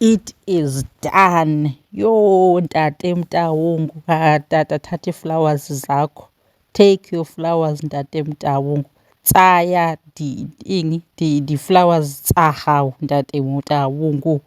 It is done. Yho, Ntate Mtawungu. Tata, thatha iiflowers zakho. Take your flowers, Ntate Mtawungu. Tsaya di-flowers tsa hao, Ntate Mtawungu.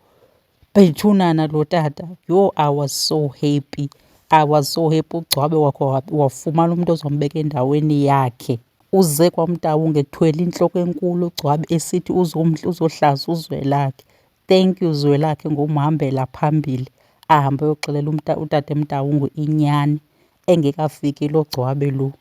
Bethunana lo tata. Yho, I was so happy. I was so happy. Ugcwabe wakho wafumana umntu ozombeka endaweni yakhe. Uze kwaMtawungu ethwele intloko enkulu ugcwabe esithi uzohlaza uZwelakhe. Thank you Zwelakhe ngomhambela phambili ahambe ayoxelela utate Mtawungu inyani engekafiki lo gcwabe lo.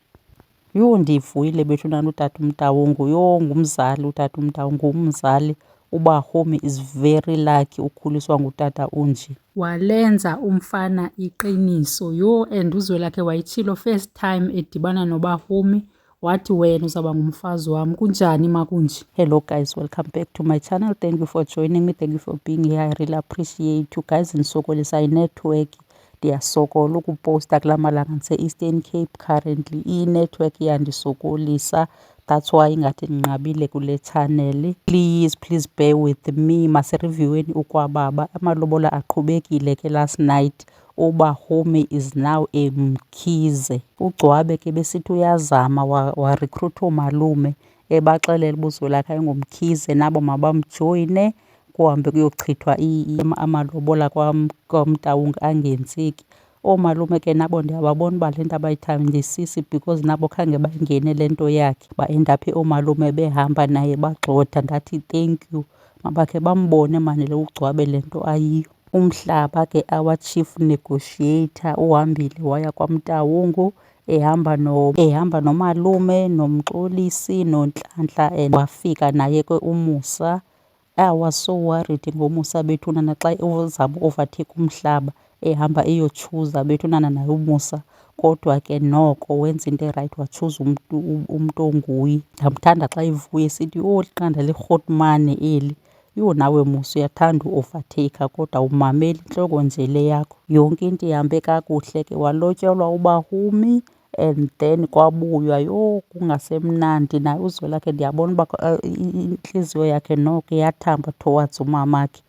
Yho, ndivuyile bethunana utata Mtawungu. Yho, ngumzali utata Mtawungu, ngumzali. Uba home is very lucky ukhuliswa ngutata unje. Walenza umfana iqiniso. Yho, and uZwelakhe wayitshilo first time edibana noBahumi wathi wena uzawuba ngumfazi wam. Kunjani makunje? Hello guys, welcome back to my channel. Thank you for joining me. Thank you for being here. I really appreciate you guys. Ndisokolisa inetwork, ndiyasokola ukuposta kula malanga ndise-Eastern Cape currently. Inetwork iyandisokolisa, that's why ingathi ndinqabile kule channel. Please bear with me. Masirivyweni ukwababa. Amalobola aqhubekile ke last night. uBahumi is now eMkhize. Ugcwabe ke besithi uyazama warecruit oomalume ebaxelela uba uZwelakhe ayengomkhize nabo mabamjoyine kuhambe kuyochithwa amalobola kwaMtawungu angenzeki. Oomalume ke nabo ndiyababona uba le nto abayithandisisi because nabo khange bayingene le nto yakhe. Ba-endaphe oomalume behamba naye bagxotha. Ndathi thank you, mabakhe bambone mani le ugcwabe le nto ayiyo. Umhlaba ke our chief negotiator uhambile waya kwaMtawungu ehamba nomalume nomxolisi noNhlanhla and wafika naye ke uMusa. I was so worried ngoMusa bethunana xa uzama overtake umhlaba ehamba eyotshuza bethunana naye uMusa, kodwa ke noko wenza into erayithi watshuza umntu onguye. Ndamthanda xa evuye esithi yho, liqanda le-Grootman eli. Yho, nawe Musa uyathanda u-overtaker kodwa umameli intloko nje le yakho. Yonke into ihambe kakuhle ke walotyolwa uBahumi and then kwabuywa. Yho, kungasemnandi. Naye uZwelakhe ndiyabona uba intliziyo yakhe noko iyathamba towards umamakhe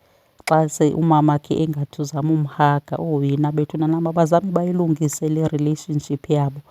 xa se umamakhe engathi uzama umhaga. Oh yina bethunana mabazame bayilungise le relationship yabo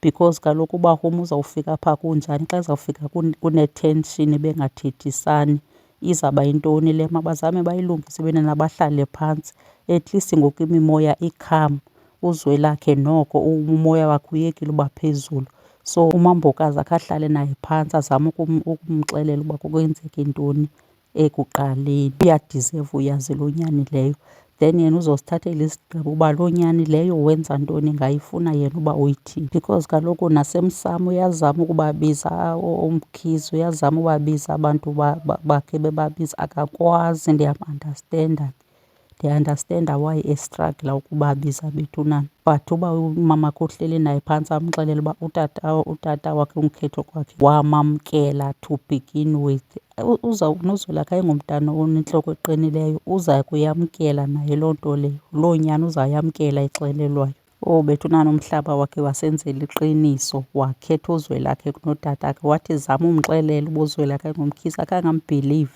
because kaloku uBahumi uzawufika phaa kunjani xa izawufika kunetension bengathethisani. Izawuba yintoni le? Mabazame bayilungise benana bahlale phantsi. At least ngoku imimoya ikham. uZwelakhe noko umoya wakhe uyekile uba phezulu. So umambokazi akhe ahlale naye phantsi azame ukumxelela uba kwenzeka intoni ekuqaleni. Uyadiserve uyazi loo nyani leyo. Then yena uzosithathela isigqibo uba loo nyani leyo wenza ntoni ngayifuna yena uba uyithini. Because kaloku nasemsamo uyazama ukubabiza oMkhize, uyazama ubabiza abantu bakhe bebabiza, akakwazi. Ndiyamunderstanda. Ndiya-understanda why estragla ukubabiza bethunana. But uba umamakhe uhleli naye phantsi amxelele uba utata wakhe ungekhetho kwakhe wamamkela to begin with, noZwelakhe ayengumntana onentloko eqinileyo, uza kuyamkela naye loo nto leyo. Loo nyani uzawuyamkela exelelwayo. Oh bethunana umhlaba wakhe wasenzela iqiniso, wakhetha uZwelakhe kunotatakhe. Wathi zama umxelela uba uZwelakhe ayengomkhize, akhange ambhilive.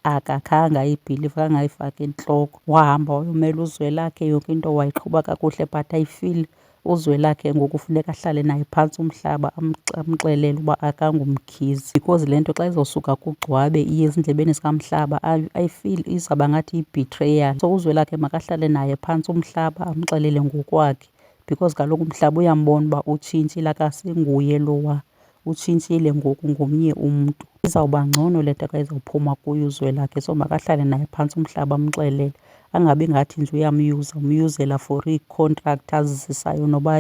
Akakhange ayibhilive, akhange ayifake entloko. Wahamba wayomela uZwelakhe, yonke into wayiqhuba kakuhle, but I feel uZwelakhe ngoku funeka ahlale naye phantsi umhlaba amxelele uba akangomkhize because le nto xa izawusuka kugcwabe iye ezindlebeni zikaMhlaba I feel izawuba ngathi yi-betrayal. So uZwelakhe makahlale naye phantsi umhlaba amxelele ngokwakhe because kaloku umhlaba uyambona uba utshintshile, akasenguye lowa, utshintshile ngoku ngomnye umntu. Izawuba ngcono le nto xa izawuphuma kuyo uZwelakhe. So makahlale naye phantsi umhlaba amxelele, angabi ngathi nje umyuzela for ii-contract azizisayo noba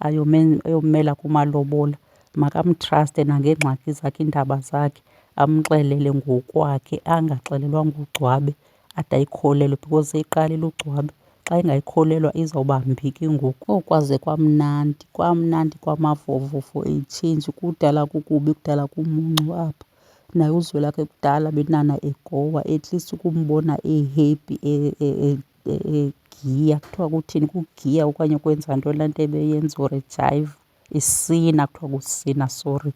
ayommela kumalobola. Makamthraste nangeengxaki zakhe, iindaba zakhe, amxelele ngokwakhe angaxelelwa ngugcwabe ade ayikholelwe because seyiqalile ugcwabe. Xa ingayikholelwa izawuba mbi ke ngoku. Okwaze kwamnandi, kwamavovovo eyitshinji. Kudala kukubi, kudala kumuncu apha. Naye uZwelakhe kudala benana egowa, at least ukumbona e-happy egiya. Kuthiwa kuthini? Kugiya okanye ukwenza ntoni laa nto ebeyenza or ejayiva? Esina, kuthiwa kusina, sorry.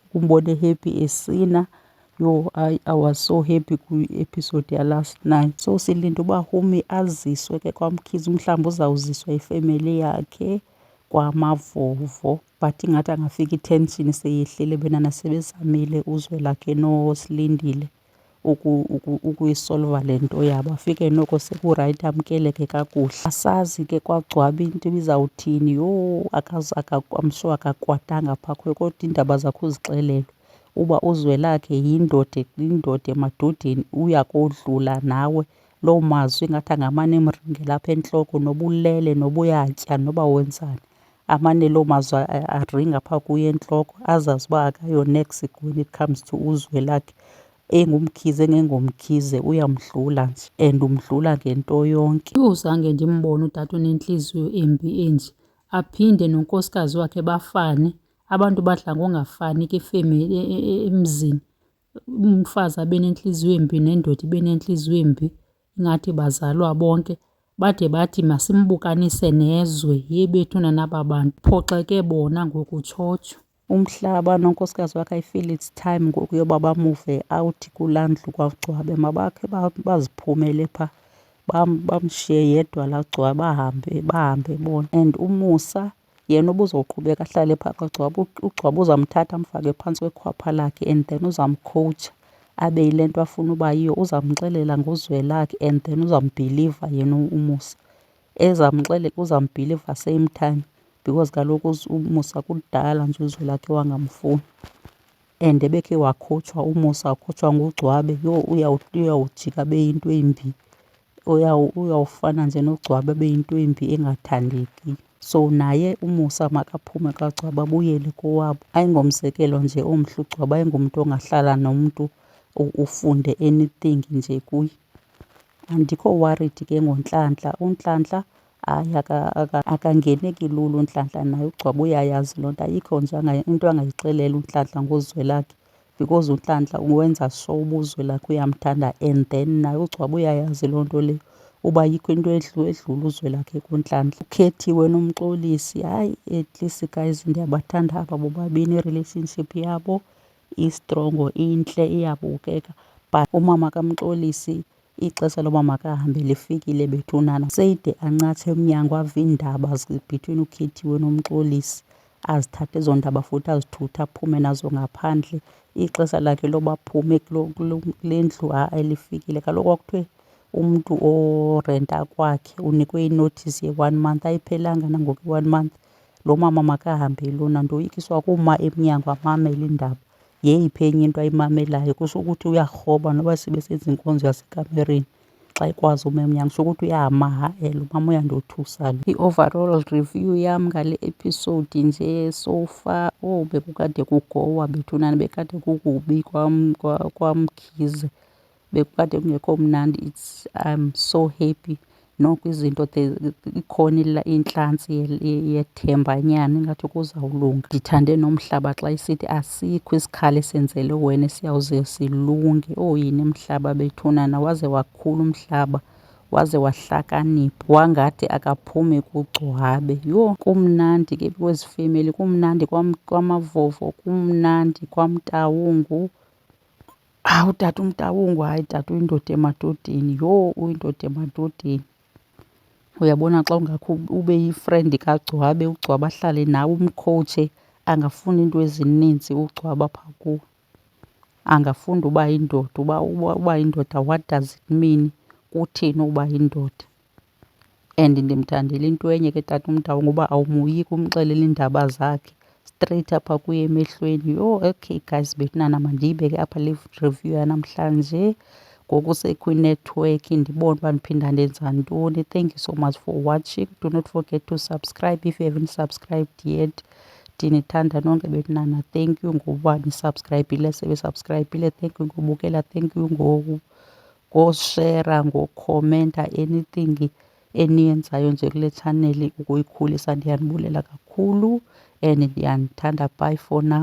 Ukumbona e-happy esina Yho, I was so happy kwi-episode yalast night. So silinde uba Humi aziswe ke kwaMkhize, mhlawumbi uzawuziswa yifemeli yakhe kwaMavovo, but ingathi angafika itension seyehlile benana sebezamile Uzwelakhe noSilindile ukuyisolva le nto yabo, afike noko sekurayithi amkeleke kakuhle. Asazi ke kwagcwaba into ibizawuthini. Yho, I'm sure akakwatanga phaa kuyo, kodwa iindaba zakhe uzixelelwe uba Uzwelakhe yindoda emadodeni, uyakodlula nawe. Loo mazwi ingathi angamane emringela apha entloko, noba ulele noba uyatya noba wenzani, amane loo mazwi aringa phaa kuye entloko, azazi uba akayonex when it comes to Uzwelakhe. Engumkhize engengomkhize uyamdlula nje, and umdlula ngento yonke. Yho, zange ndimbone utata onentliziyo embi enje, aphinde nonkosikazi wakhe bafane. Abantu badla ngongafani ke efemeli emzini, umfazi abe nentliziyo embi nendoda ibe nentliziyo embi, ingathi bazalwa bonke. Bade bathi masimbukanise nezwe. Yebethuna naba bantu, phoxeke bona ngoku tshotsho. Umhlaba nonkosikazi wakhe, I feel it's time ngoku yoba bamuve out kulaa ndlu kwagcwabe. Mabakhe baziphumele phaa, bamshiye yedwa laa Gcwabe, bahambe bona. And uMusa yena ubuzoqhubeka ahlale phaa kwagcwabe. uGcwabe uzamthatha amfake phantsi kwekhwapha lakhe and then uzamkhowutsha abe yile nto afuna uba yiyo. Uzamxelela ngozwelakhe and then uzambhiliva yena uMusa. Ezamxelela uzambhiliva same time, because kaloku uMusa kudala nje Uzwelakhe wangamfuni. And ebekhe wakhutshwa uMusa, wakhutshwa nguGcwabe. Yho, uyawujika abe yinto embi, uyawufana nje noGcwabe abe yinto embi engathandeki. So naye uMusa makaphume kaGcwabe abuyele kowabo. Ayingomzekelo nje omhle uGcwabe, ayingumntu ongahlala nomntu ufunde anything nje kuye. Andikho worried ke ngoNhlanhla. uNhlanhla hayi akangeneki lula uNhlanhla, naye uGcwabe uyayazi loo nto. Ayikho nje into angayixelela uNhlanhla ngozwelakhe, because uNhlanhla uwenza sure uba Uzwelakhe uyamthanda and then naye uGcwabe uyayazi loo nto leyo, uba ayikho into edlula Uzwelakhe kuNhlanhla. uKhethiwe noMxolisi, hayi at least guys ndiyabathanda aba bobabini. I-relationship yabo istrongo, intle, iyabukeka. But umama kaMxolisi ixesha loba makahambe lifikile bethunana. Seyide ancatshe emnyango ave iindaba between uKhethiwe noMxolisi, azithathe ezo ndaba futhi azithuthe aphume nazo ngaphandle. Ixesha lakhe loba aphume kule ndlu elifikile. Kaloku kwakuthiwe umntu orenta kwakhe unikwe inothisi ye-1 month, ayiphelanga nangoku i-1 month. Lo mama makahambe lona, ndoyikiswa kuma emnyango amamele iindaba. Yeyiphi enye into ayimamelayo? Kusho ukuthi uyarhoba noba sebesenza inkonzo yasekamereni xa ekwazi uma emnyango, kusho ukuthi uyama. Lo mama uyandothusa lo. I-overall review yam ngale episode nje so far, bekukade kugowa bethunana, bekade kukubi kwaMkhize, bekukade kungekho mnandi. I'm so happy. Noko izinto ikhona intlantsi yethembanyana, ingathi kuzawulunga. Ndithande noMhlaba xa isithi asikho isikhali esenzele wena siyawuze silunge. Yini Mhlaba bethunana, waze wakhula uMhlaba, waze wahlakanipha, wangathi akaphumi kuGcwabe. Yho, kumnandi ke kwezi femeli, kumnandi kwaMavovo, kumnandi kwaMtawungu. Utata uMtawungu, hayi tata uyindoda emadodeni. Yho, uyindoda emadodeni. Uyabona xa ungakho ube yifrendi kaGcwabe, uGcwabe ahlale nawe umkhowutshe, angafuni iinto ezininzi uGcwabe apha kuwe. Angafunda uba yindoda, uba yindoda, what does it mean? Kuthini uba yindoda? And ndimthandela into enye ke tata uMtawungu, uba awumoyiki umxelela iindaba zakhe straight apha kuye emehlweni. Yho, okay guys bethunana, mandiyibeke apha le review yanamhlanje. Ngoku sekwinethiwekhi ndibone uba ndiphinda ndenza ntoni. Thank you so much for watching. Do not forget to subscribe if you haven't subscribed yet. Ndinithanda nonke bethunana. Thank you ngokuba nisubscribile, sebesubscribile. Thank you ngobukela, thank you ngoshera, ngokhomenta, anything eniyenzayo nje kule channel ukuyikhulisa. Ndiyanibulela kakhulu and ndiyanithanda. Bye for now.